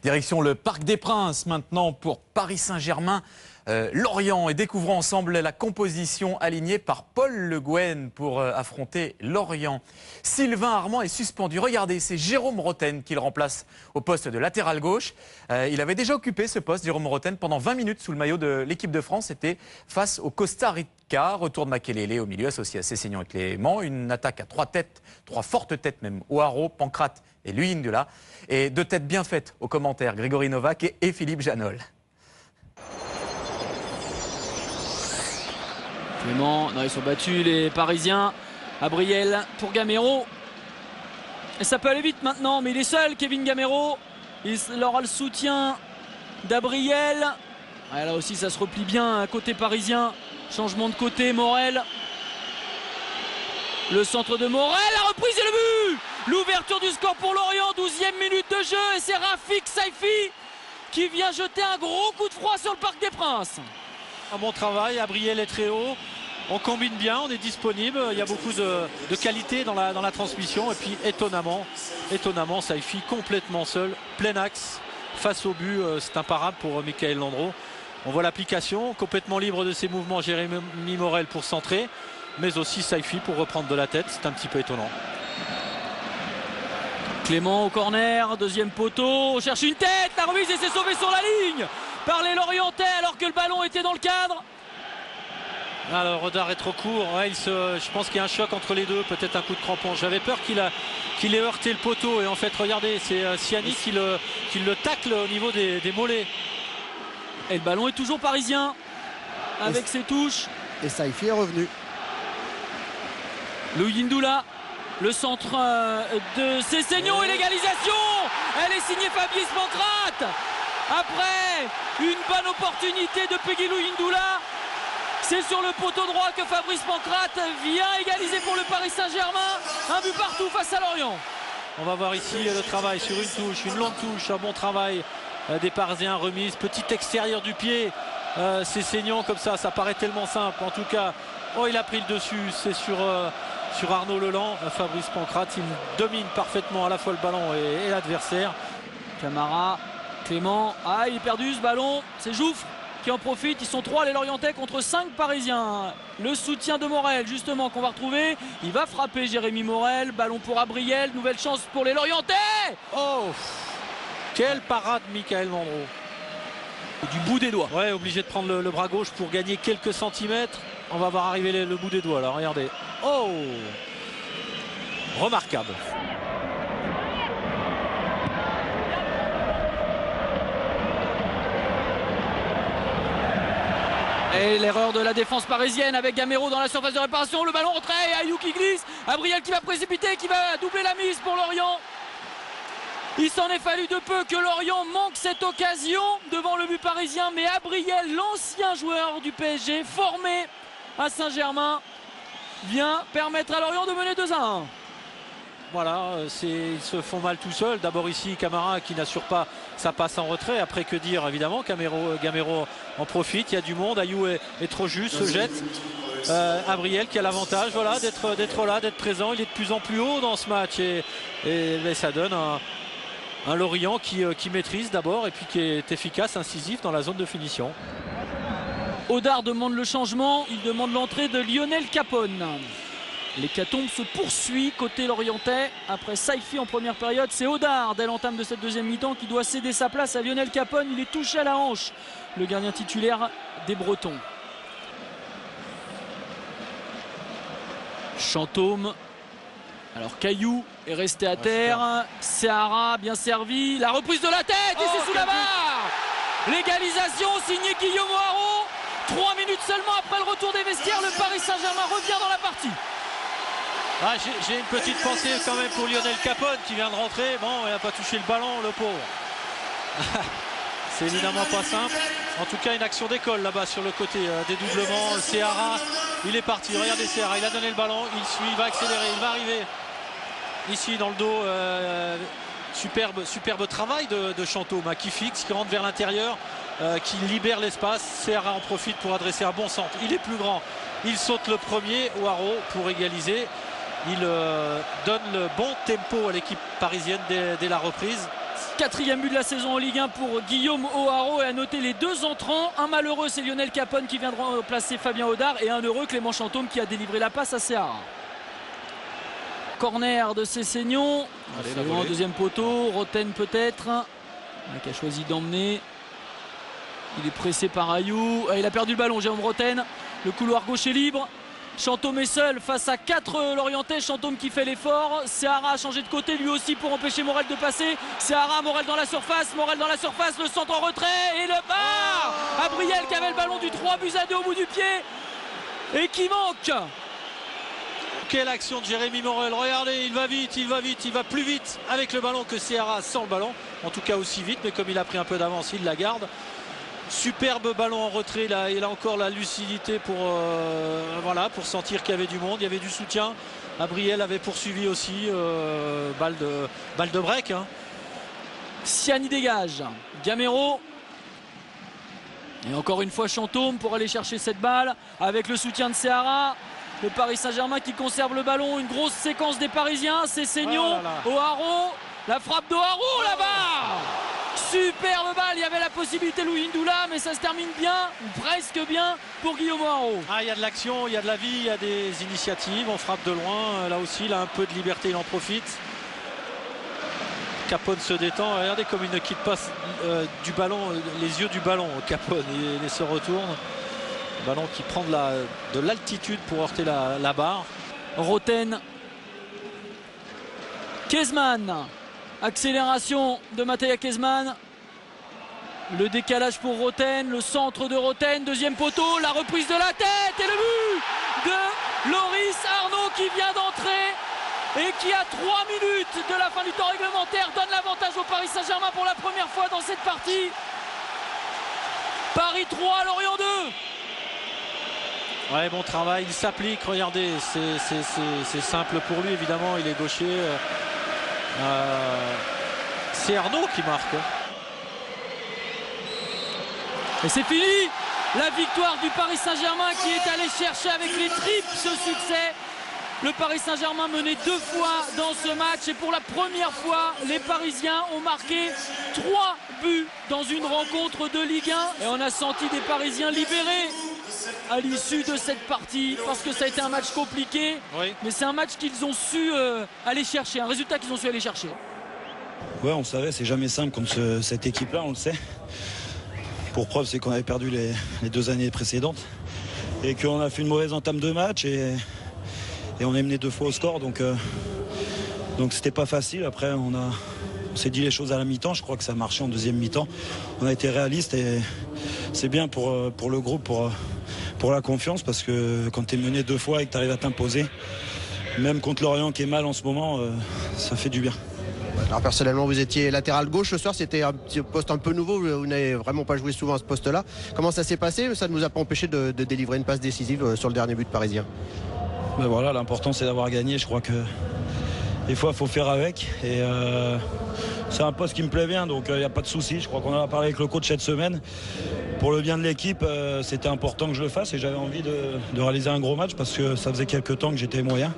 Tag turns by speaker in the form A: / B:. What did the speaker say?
A: Direction le Parc des Princes maintenant pour Paris Saint-Germain. Lorient, et découvrons ensemble la composition alignée par Paul Le Guen pour affronter Lorient. Sylvain Armand est suspendu. Regardez, c'est Jérôme Roten qui le remplace au poste de latéral gauche. Il avait déjà occupé ce poste, Jérôme Roten, pendant 20 minutes sous le maillot de l'équipe de France. C'était face au Costa Rica. Retour de Makelele au milieu, associé à Sessegnon et Clément. Une attaque à 3 têtes, 3 fortes têtes même. O'Haraud, Pancrate et Luyindula. Et 2 têtes bien faites aux commentaires, Grégory Novak et Philippe Janol.
B: Clément, non, ils sont battus les Parisiens. Abriel pour Gamero. Et ça peut aller vite maintenant, mais il est seul, Kevin Gamero. Il aura le soutien d'Abriel. Là aussi, ça se replie bien côté parisien. Changement de côté, Morel. Le centre de Morel, la reprise et le but. L'ouverture du score pour Lorient, 12e minute de jeu. Et c'est Rafik Saifi qui vient jeter un gros coup de froid sur le Parc des Princes.
C: Un bon travail, Abriel est très haut. On combine bien, on est disponible. Il y a beaucoup de qualité dans la transmission. Et puis étonnamment, Saifi complètement seul, plein axe, face au but. C'est imparable pour Michael Landreau. On voit l'application, complètement libre de ses mouvements, Jérémy Morel pour centrer, mais aussi Saifi pour reprendre de la tête. C'est un petit peu étonnant.
B: Clément au corner, deuxième poteau, on cherche une tête, la remise et c'est sauvé sur la ligne par les Lorientais alors que le ballon était dans le cadre.
C: Le radar est trop court, ouais, je pense qu'il y a un choc entre les deux, peut-être un coup de crampon. J'avais peur qu'il ait heurté le poteau et en fait regardez, c'est Siani qui le tacle au niveau des mollets.
B: Et le ballon est toujours parisien avec ses touches.
D: Et Saifi est revenu.
B: Luyindula, le centre de Sessegnon et l'égalisation. Elle est signée Fabrice Pancrate. Après une bonne opportunité de Peggy Luyindula, c'est sur le poteau droit que Fabrice Pancrate vient égaliser pour le Paris Saint-Germain. Un but partout face à Lorient.
C: On va voir ici le travail sur une touche, une longue touche, un bon travail des Parisiens, remise, petit extérieur du pied. Sessegnon comme ça paraît tellement simple. En tout cas, il a pris le dessus, c'est sur Arnaud Leland. Fabrice Pancrate, il domine parfaitement à la fois le ballon et l'adversaire.
B: Camara, Clément, il est perdu ce ballon, c'est Jouffre qui en profite. Ils sont 3 les Lorientais contre 5 Parisiens. Le soutien de Morel justement qu'on va retrouver. Il va frapper Jérémy Morel. Ballon pour Abriel. Nouvelle chance pour les Lorientais.
C: Oh, quelle parade Michael Landreau.
B: Du bout des doigts.
C: Ouais, obligé de prendre le bras gauche pour gagner quelques centimètres. On va voir arriver le bout des doigts là, regardez. Oh, remarquable.
B: Et l'erreur de la défense parisienne avec Gamero dans la surface de réparation. Le ballon retrait et Ayou qui glisse. Abriel qui va précipiter, qui va doubler la mise pour Lorient. Il s'en est fallu de peu que Lorient manque cette occasion devant le but parisien. Mais Abriel, l'ancien joueur du PSG, formé à Saint-Germain, vient permettre à Lorient de mener 2-1.
C: Voilà, ils se font mal tout seuls. D'abord ici, Camara qui n'assure pas sa passe en retrait. Après, que dire évidemment, Gamero en profite. Il y a du monde, Ayou est trop juste, se jette. Abriel qui a l'avantage d'être là, d'être présent. Il est de plus en plus haut dans ce match. Et ça donne un Lorient qui maîtrise d'abord et puis qui est efficace, incisif dans la zone de finition.
B: Audard demande le changement. Il demande l'entrée de Lionel Capone. L'hécatombe se poursuit côté lorientais. Après Saifi en première période, c'est Audard dès l'entame de cette deuxième mi-temps qui doit céder sa place à Lionel Capone. Il est touché à la hanche, le gardien titulaire des Bretons. Chantôme. Alors Caillou est resté à terre. Sehara bien servi. La reprise de la tête et c'est sous la barre. L'égalisation signée Guillaume O'Haraud. 3 minutes seulement après le retour des vestiaires, le Paris Saint-Germain revient dans la partie.
C: J'ai une petite pensée quand même pour Lionel Capone qui vient de rentrer. Bon, il n'a pas touché le ballon, le pauvre. C'est évidemment pas simple. En tout cas, une action d'école là-bas sur le côté dédoublement. Sehara, il est parti. Regardez Sehara, il a donné le ballon. Il suit, il va accélérer, il va arriver ici dans le dos. Superbe travail de Chantôme qui fixe, qui rentre vers l'intérieur, qui libère l'espace. Sehara en profite pour adresser un bon centre. Il est plus grand. Il saute le premier, O'Haraud pour égaliser. Il donne le bon tempo à l'équipe parisienne dès la reprise.
B: 4e but de la saison en Ligue 1 pour Guillaume O'Haraud, et à noter les 2 entrants. Un malheureux, c'est Lionel Capone qui vient de remplacer Fabien Audard, et un heureux, Clément Chantôme, qui a délivré la passe à Seara. Corner de Cessignon, en deuxième poteau. Roten peut-être, qui a choisi d'emmener. Il est pressé par Ayou. Il a perdu le ballon, Jérôme Roten. Le couloir gauche est libre. Chantôme est seul face à 4 Lorientais. Chantôme qui fait l'effort. Seara a changé de côté lui aussi pour empêcher Morel de passer. Seara, Morel dans la surface. Morel dans la surface. Le centre en retrait. Et le bar Abriel qui avait le ballon du 3-2 au bout du pied. Et qui manque.
C: Quelle action de Jérémy Morel. Regardez, il va vite, il va plus vite avec le ballon que Seara sans le ballon. En tout cas aussi vite, mais comme il a pris un peu d'avance, il la garde. Superbe ballon en retrait, là, il a encore la lucidité pour, voilà, pour sentir qu'il y avait du monde, il y avait du soutien. Abriel avait poursuivi aussi, balle de break. Hein.
B: Siani dégage, Gamero. Et encore une fois Chantôme pour aller chercher cette balle avec le soutien de Seara. Le Paris Saint-Germain qui conserve le ballon, une grosse séquence des Parisiens. C'est Cessignon, O'Haraud, la frappe d'O'Haraud là-bas. Superbe balle, il y avait la possibilité Louis Ndoula, mais ça se termine bien, ou presque bien, pour Guillaume O'Haraud.
C: Il y a de l'action, il y a de la vie, il y a des initiatives, on frappe de loin, là aussi il a un peu de liberté, il en profite. Capone se détend, regardez comme il ne quitte pas du ballon, les yeux du ballon, Capone, il se retourne. Ballon qui prend de l'altitude pour heurter la barre.
B: Roten, Kezman. Accélération de Mattia Kezman. Le décalage pour Roten, le centre de Roten, deuxième poteau, la reprise de la tête et le but de Loris Arnaud qui vient d'entrer et qui à 3 minutes de la fin du temps réglementaire donne l'avantage au Paris Saint-Germain pour la première fois dans cette partie. Paris 3, Lorient 2.
C: Ouais, bon travail, il s'applique, regardez, c'est simple pour lui évidemment, il est gaucher. C'est Arnaud qui marque.
B: Et c'est fini. La victoire du Paris Saint-Germain qui est allé chercher avec les tripes ce succès. Le Paris Saint-Germain menait 2 fois dans ce match et pour la première fois les Parisiens ont marqué 3 buts dans une rencontre de Ligue 1 et on a senti des Parisiens libérés à l'issue de cette partie parce que ça a été un match compliqué, mais c'est un match qu'ils ont su aller chercher, un résultat qu'ils ont su aller chercher.
D: Ouais, on savait, c'est jamais simple contre cette équipe-là, on le sait. Pour preuve, c'est qu'on avait perdu les 2 années précédentes et qu'on a fait une mauvaise entame de match et on est mené 2 fois au score, donc c'était pas facile. Après, on s'est dit les choses à la mi-temps, je crois que ça a marché en deuxième mi-temps. On a été réaliste et c'est bien pour le groupe, pour la confiance, parce que quand tu es mené 2 fois et que tu arrives à t'imposer, même contre Lorient qui est mal en ce moment, ça fait du bien.
E: Alors personnellement, vous étiez latéral gauche ce soir, c'était un petit poste un peu nouveau, vous n'avez vraiment pas joué souvent à ce poste-là. Comment ça s'est passé? Ça ne nous a pas empêché de délivrer une passe décisive sur le dernier but parisien.
D: Ben voilà, l'important c'est d'avoir gagné, je crois que des fois il faut faire avec et c'est un poste qui me plaît bien, donc il n'y a pas de souci. Je crois qu'on en a parlé avec le coach cette semaine. Pour le bien de l'équipe, c'était important que je le fasse et j'avais envie de réaliser un gros match parce que ça faisait quelques temps que j'étais moyen.